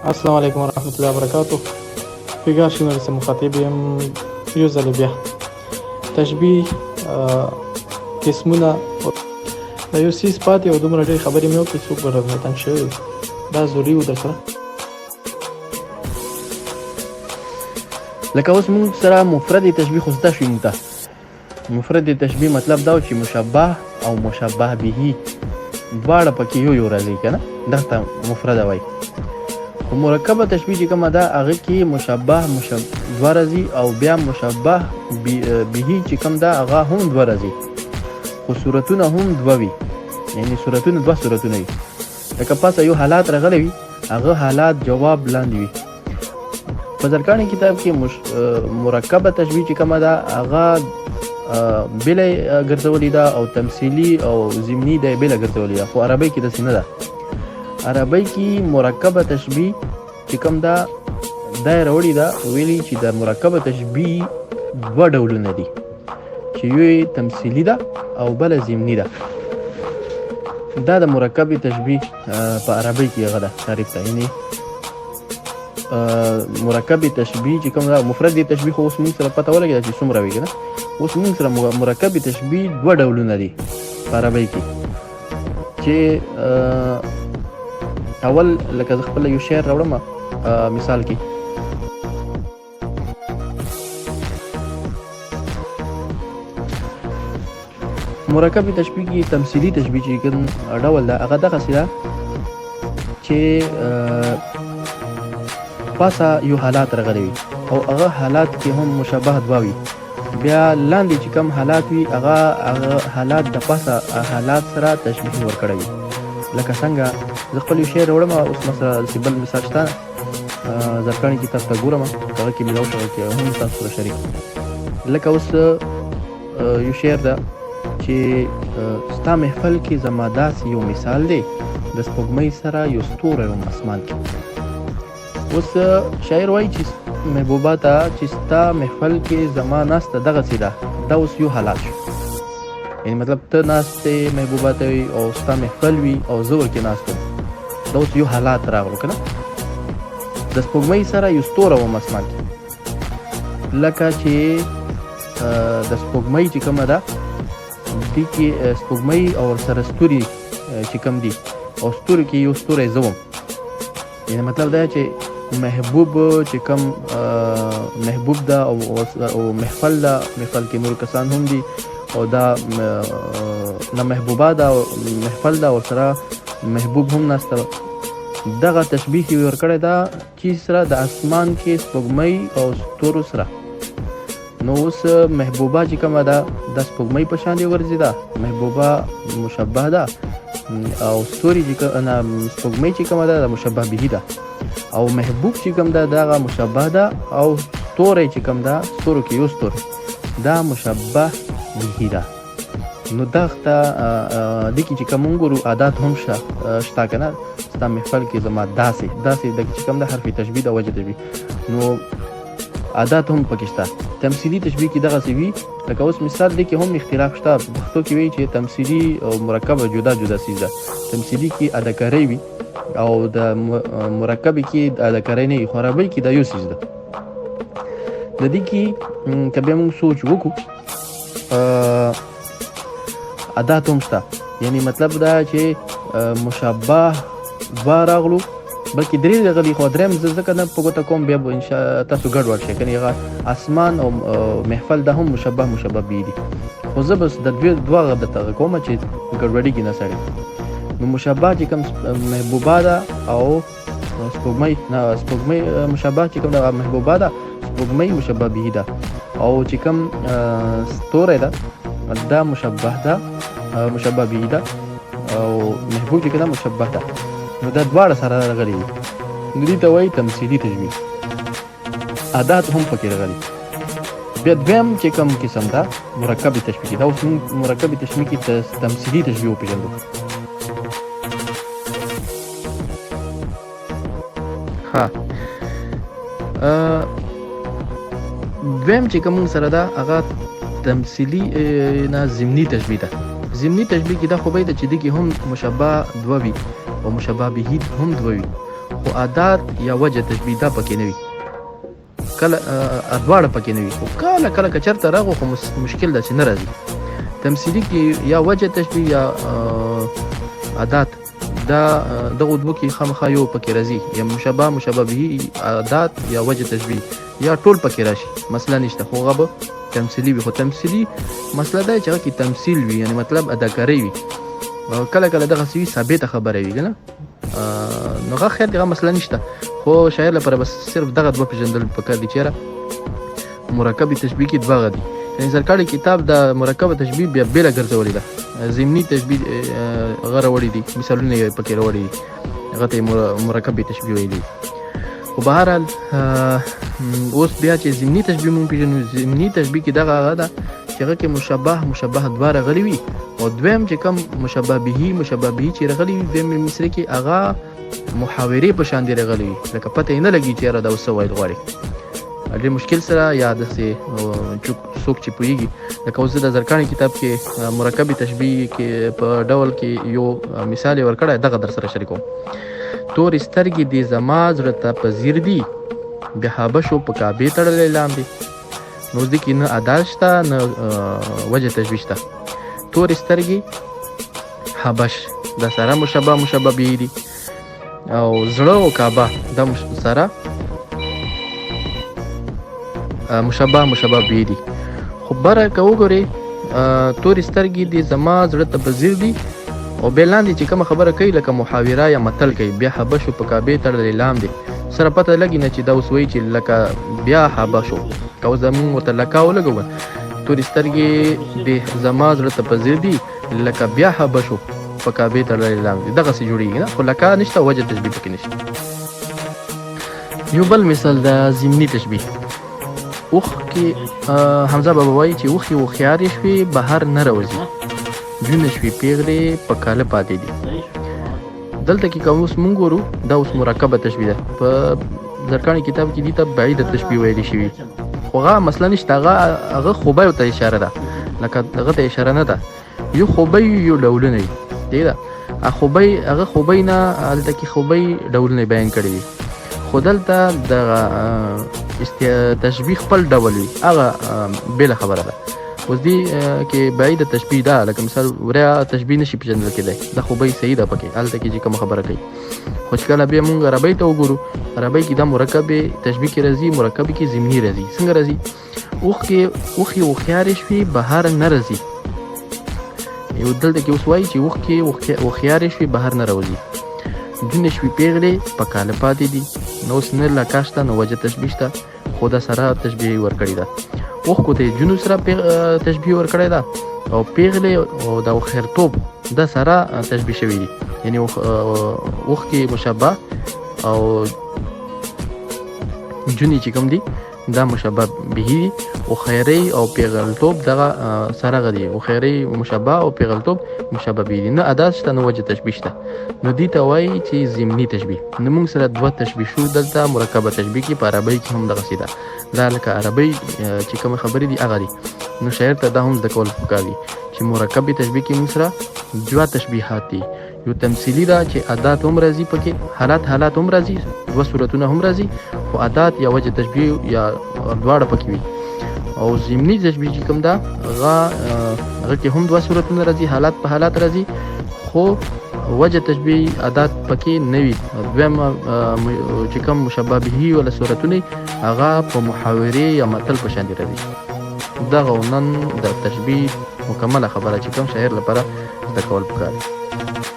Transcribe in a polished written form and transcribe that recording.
السلام علیکم ورحمۃ الله وبرکاتو. پیگاه شنوی سه مخاطب یم یو ځل بیا تشبیه قسمونه د یو سیس پاتې او دومره ډېرې خبرې مې وکړې څوک به رانه تنګ شوی وي. دا ضروري و در سره لکه اوس موږ سره مفرد تشبیه خو زده شوي موږ ته. مفرد تشبیه مطلب دا و چې مشبه او مشبه به دواړه پکې یو راځي که نه، دغه ته مفرده وایي. خو مرکبه تشبیه چې کومه ده هغه کې مشبه دوه راځي او بیا مشبه به چې کوم ده هغه هم دوه راځي، خو صورتونه هم دوه وي، یعنی صورتونه دوه صورتونه وي. لکه پاسه یو حالات راغلی وي، هغه حالات جواب لاندې وي. په زرکاڼي کتاب کې مرکبه تشبیه چې کومه ده هغه بله ګرځولې ده او تمثیلي او ضمني ده بله ګرځولې ده، خو عربی کې داسې نه ده. عربی کې مرکبه تشبیه چې کوم ده دا یې راوړې ده، ویلي چې د مرکبه تشبیه دوه ډولونه دي، چې یو تمثیلي ده او بله ضمني ده. دا د مرکبه تشبیه په عربی کې هغه ده تعریف ده، یعنی مرکب تشبیه چې کوم ده مفرد تشبیه خو اوس موږ سره پته ولګېده چې څومره وي که نه. اوس موږ سره مرکب تشبیه دوه ډولونه دي په عربی کې، چې اول لکه زه خپله یو شعر راوړم مثال کې. مرکب تشبیه کې تمثیلي تشبیه چې کوم ډول ده هغه دغسې ده چې پاسه یو حالات راغلی وي او هغه حالات کې هم مشابه دوه وي، بیا لاندې چې کوم حالات وي هغه حالات د پاسه حالات سره تشبیه ورکړی وي. لکه څنګه زه خپل یو شعر راوړم، اوس مثلا داسې بل مثال شته، زرکاڼي کتاب ته ګورم، هغه کې مې راوښه کې هم تاسو سره شریک. لکه اوس یو شعر ده چې ستا محفل کې زما داسې یو مثال دی، د سپوږمۍ سره یو ستوری وم اسمان کې. اوس شاعر وایي چې محبوبه ته چې ستا محفل کې زما ناسته دغسې ده، دا اوس یو حالات شو، یعنی مطلب ته ناست یې محبوبه ته وي او ستا محفل وي او زه ورکې ناست وم، دا اوس یو حالات راغلو که نه. د سپوږمۍ سره یو ستوری وم اسمان کې، لکه چې د سپوږمۍ چې کومه ده دې کې سپوږمۍ او ورسره ستوري چې کوم دي او ستوري کې یو ستوری زه وم، یعنی مطلب دا چې محبوب چې کوم محبوب ده او محفل ده، محفل کې نور کسان هم دي او دا نه محبوبه ده او محفل ده ورسره محبوب هم ناسته. دغه تشبیه یې ورکړې ده چې سره د اسمان کې سپوږمۍ او ستورو سره. نو اوس محبوبه چې کومه ده د سپوږمۍ په شان ورځي ده، محبوبه مشبه ده، او ستوري سپوږمۍ چې کومه ده د مشبه به ده، او محبوب چې کوم ده دغه مشبه ده، او ستوری چې کوم ده ستورو کې یو ستوری دا مشبه به ده. نو دغه ته دې کې چې کوم موږ ګورو عادات هم شته که نه، ستا محفل کې زما داسې دغه چې کوم ده حرف تشبیه ده وجه تشبیه، نو عادات هم پکې شته. تمثیلي تشبیه کې دغسې وي، لکه اوس مثال دی کې هم اختلاف شته. په پښتو کې وایي چې تمثیلي او مرکبه جدا جدا څیز ده. تمثیلي کې اداکارۍ وي او د مرکب کې اداکارۍ نه وي، خو عربۍ کې دا یو څیز ده. د دې کې که بیا موږ سوچ وکړو عادات هم شته، یعنی مطلب دا چې مشابه دوه راغلو بلکې درې راغلي، خو درېیم زه ځکه نه په ګوته کوم بیا به انشاء تاسو ګډوډ شئ، کنې هغه اسمان او محفل دا هم مشبه به دي، خو زه بس د دوه درته کومه چې ګډوډېږي نه سړی. نو مشبه چې کوم محبوبه ده او سپوږمۍ مشبه چې کوم ده محبوبه ده، سپوږمۍ مشبه به ده، او چې کوم ستوری ده دا مشبه ده مشبه به ده، او محبوب چې کوم مشبه ده. نو دا دواړه سره راغلي دي، نو دې ته وایي تمثیلي تشبیه. عادات هم پکې راغلي. بیا دویم چې کوم قسم ده مرکب تشبیه، دا اوس موږ مرکب تشبیه کې تمثیلي تشبیه وپېژنو. دویم چې کوم سره ده هغه تمثیلي نه ضمني تشبیه ده. ضمني تشبیه کې دا خو به ده چې دې کې هم مشبه دوه وي او مشبه به هم دوه وي، خو عادات یا وجه تشبیه دا پکې نه وي، کله دواړه پکې نه وي، خو کله کله که چېرته راغو خو مشکل داسې نه راځي. تمثیلي کې یا وجه تشبیه یا عادات دا دغه دوه کې خامخا یو پکې راځي، یا مشابه به عادات یا وجه تشبیه یا ټول پکې راشي، مسله نشته. خو هغه به تمثیلي وي. خو تمثیلي مسله دا چې هغه کې تمثیل وي، یعنی مطلب اداکاري وي، کله کله دغه څه ثابته خبره وي کنه، نو هغه خیر دغه مسله نشته. خو شاعر لپاره بس صرف دغه دوه پیژندل پکار دي چې مرکب تشبیه کې دوه دي. یعنی سرکاري کتاب د مرکب تشبیه بیا بیل ګرځولې ده، ضمني تشبیه هغه راوړي دي، مثالونه یې پکې راوړي دي، هغه ته مرکب تشبیه ویلي. خو بهرحال اوس بیا چې ضمني تشبیه مونږ پیژنو، ضمني تشبیه کې دغه هغه ده چې هغه کې مشابه دوه راغلي وي، او دویم چې کوم مشابه به چې راغلي وي دویم مصري کې هغه محاورې په شان دي راغلي وي، لکه پته یې نه لګي چې یاره دا اوس څه ویل غواړي. ډېر مشکل سره یا داسې څوک چې پوهېږي، لکه اوس زه د زرکاڼي کتاب کې مرکب تشبیه کې په ډول کې یو مثال یې ورکړی، دغه در سره شریکوم. تورې سترګې دې زما زړه ته په ځیر دي، بیا حبشو په کعبې تړلی لاندې. نو اوس دې کې نه عدال شته نه وجه تشبیه شته. تورې سترګې حبش دا سره مشابه به دي، او زړه او کعبه دا سره مشابه به دي. خو بره که وګورې تورې سترګې دې زما زړه ته په ځیر دي، او بیا لاندې چې کومه خبره کوي لکه محاوره یا متل کوي، بیا حبشو په کعبې تړلی لاندې، سره پته لګي نه چې دا اوس وایي چې لکه بیا حبشو که اوس زمونږ ورته لکه ولګوه، تورې سترګې دې زما زړه ته په ځیر دي لکه بیا حبشو په کعبې تړلی لاندې، دغسې جوړېږي نه، خو لکه نشته، وجه تشبیه پکې نشته. یو بل مثال د ضمني تشبیه. اوښ کې حمزه بابا وایي چې اوښې هوښیارې شوې بهر نه راوځي، جونه شوې پیغلې په کاله پاتې دي. دلته کې که اوس مونږ ګورو دا اوس مرکبه تشبیه ده، په زرکاڼي کتاب کې دي ته بعیده تشبیه ویلې شوي، خو هغه مسله نشته، هغه خوبیو ته اشاره ده، لکه هغه ته اشاره نه ده. یو خوبی یو ډولونه وي، دی ده هغه خوبی نه هلته کې خوبی ډولونه بیان کړي دي، خو دلته د تشبیه خپل ډول وي، هغه بېله خبره ده. اوس دې کې بعیده تشبیه ده، لکه مثال وریا تشبیه نشي پېژندل کېدی، دا خوبۍ صحیح ده پکې، هلته کې چې کومه خبره کوي. خو چې کله بیا مونږ عربۍ ته وګورو، عربۍ کې دا مرکب تشبیه کې راځي، مرکب کې ضمني راځي. څنګه راځي؟ اوښې هوښیارې شوې بهر نه راځي. یو دلته کې اوس وایي چې اوښکې هوښیارې شوې بهر نه راوځي، جونې شوې پیغلې په کاله پاتې دي. نو اوس نه لکه شته نه وجه تشبیه شته، خو دا سره تشبیه ورکړې ده. اوښکو ته جنو سره تشبیه ورکړی ده، او پیغلې او د هوښیارتوب دا سره تشبیه شوي دي، یعنې اوښکې مشابه او جونې چې کوم دي دا مشابه به دي، هوښیارۍ او پیغلتوب دغه سره غدي، هوښیارۍ مشابه او پیغلتوب مشابه به دي، نه ادا شته نه وجه تشبیه شته. نو دې ته وایي چې ضمني تشبیه. نو موږ سره دوه تشبیه شو دلته مرکبه تشبیه کې، په عربۍ کې هم دغسې ده، دا لکه عربۍ چې کومې خبرې دي هغه دي. نو شاعر ته دا هم زده کول پکار دي چې مرکبې تشبیه کې موږ سره دوه تشبیهات دي، یو تمثیلي ده چې عادات هم راځي پکې، حالات هم راځي، دوه صورتونه هم راځي، خو عادات یا وجه تشبیه یا دواړه پکې وي. او ضمني تشبیه چې کوم ده هغه کې هم دوه صورتونه راځي، حالات په حالات راځي، خو وجه تشبیه عادات پکې نه وي. دویم چې کوم مشابه به ولا صورتونه هغه په محاورې یا متل په شان دي راځي. دغه نن د تشبیه مکمله خبره چې کوم شاعر لپاره زده کول پکار دي.